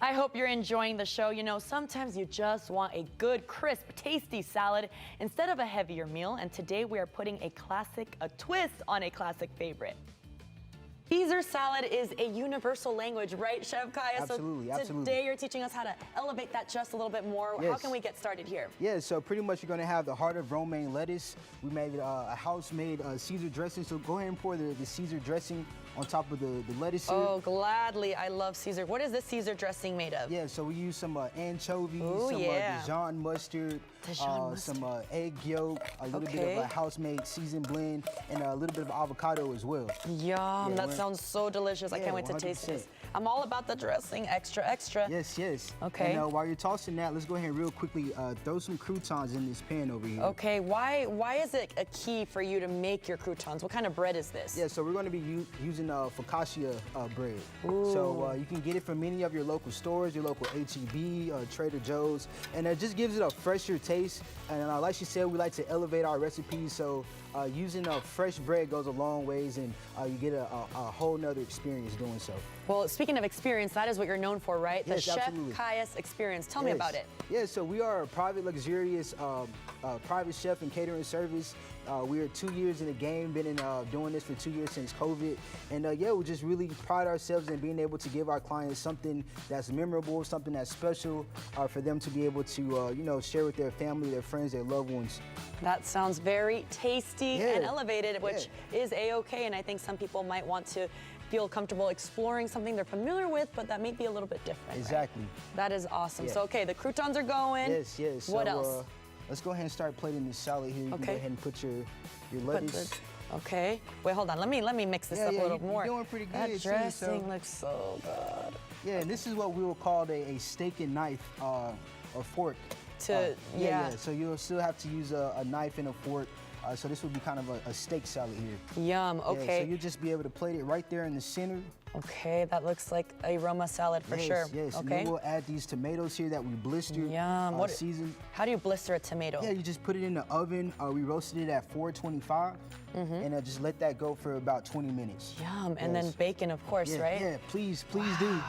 I hope you're enjoying the show. You know, sometimes you just want a good, crisp, tasty salad instead of a heavier meal. And today we are putting a twist on a classic favorite. Caesar salad is a universal language, right, Chef Kaius? Absolutely, absolutely. Today you're teaching us how to elevate that just a little bit more. Yes. How can we get started here? Yeah, so pretty much you're gonna have the heart of romaine lettuce. We made a house-made Caesar dressing, so go ahead and pour the Caesar dressing on top of the lettuce here. Oh, gladly. I love Caesar. What is this Caesar dressing made of? Yeah, so we use some anchovies, Ooh, some yeah. Dijon mustard, some egg yolk, a little bit of a house-made seasoned blend, and a little bit of avocado as well. Yum, Yeah, that sounds so delicious. I can't wait to taste 100%. this. I'm all about the dressing, extra, extra. Yes, yes. Okay. And while you're tossing that, let's go ahead and real quickly throw some croutons in this pan over here. Okay, why is it a key for you to make your croutons? What kind of bread is this? Yeah, so we're going to be using focaccia bread. Ooh. So you can get it from any of your local stores, your local H-E-B, Trader Joe's, and it just gives it a fresher taste. And like she said, we like to elevate our recipes, so using fresh bread goes a long ways, and you get a whole nother experience doing so. Well, speaking of experience, that is what you're known for, right? Yes, the absolutely. Chef Kaius Xperience. Tell me about it. Yeah, so we are a private, luxurious private chef and catering service. We are 2 years in the game, been doing this for 2 years since COVID. And yeah, we just really pride ourselves in being able to give our clients something that's memorable, something that's special for them to be able to, you know, share with their family, their friends, their loved ones. That sounds very tasty and elevated, which is A-okay, and I think some people might want to feel comfortable exploring something they're familiar with, but that may be a little bit different. Exactly. Right? That is awesome. Yeah. So, okay, the croutons are going. Yes, yes. What so, else? Let's go ahead and start plating this salad here. You can go ahead and put your lettuce. Okay. Wait, hold on. Let me mix this up a little more. You're doing pretty good. That dressing looks so good. Yeah, and this is what we will call a steak and knife or fork. Yeah. So you'll still have to use a knife and a fork. So this would be kind of a steak salad here. Yum, okay. Yeah, so you'll just be able to plate it right there in the center. Okay, that looks like a Roma salad for sure. Yes, okay. And then we'll add these tomatoes here that we blistered. Yum. Seasoned. How do you blister a tomato? Yeah, you just put it in the oven. We roasted it at 425, and just let that go for about 20 minutes. Yum, and then bacon, of course, right? Yeah, please do.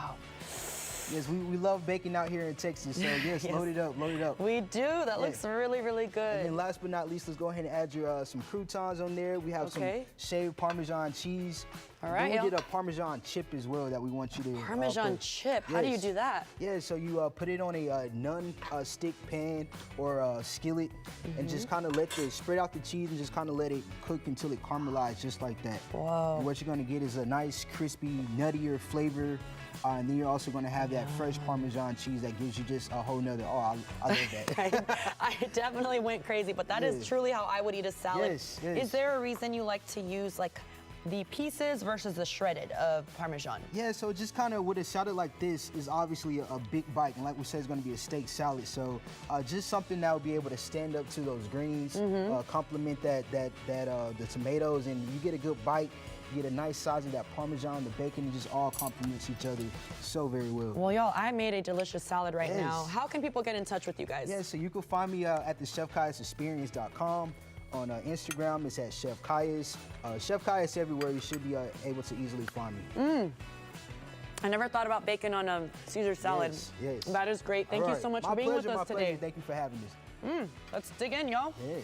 Yes, we love baking out here in Texas, so yes, load it up, load it up. We do, that looks really, really good. And then last but not least, let's go ahead and add your some croutons on there. We have some shaved Parmesan cheese. All right, then we'll get a Parmesan chip as well that we want you to Parmesan chip, how do you do that? Yeah, so you put it on a non-stick pan or a skillet and just kind of spread out the cheese and just kind of let it cook until it caramelizes just like that. Whoa. And what you're gonna get is a nice, crispy, nuttier flavor. And then you're also going to have that fresh Parmesan cheese that gives you just a whole nother, I love that. I definitely went crazy, but that is truly how I would eat a salad. Yes. Is there a reason you like to use like the pieces versus the shredded of Parmesan? Yeah, so just kind of with a salad like this is obviously a big bite, and like we said, it's going to be a steak salad. So just something that will be able to stand up to those greens, complement the tomatoes, and you get a good bite. You get a nice size of that Parmesan, the bacon, and just all complements each other so very well. Well, y'all, I made a delicious salad right now. How can people get in touch with you guys? Yeah, so you can find me at the ChefKaiusXperience.com. On Instagram, it's at Chef Kaius. Chef Kaius everywhere. You should be able to easily find me. I never thought about bacon on a Caesar salad. Yes. That is great. Thank you so much for being with us today. Thank you for having us. Let's dig in, y'all. Yeah.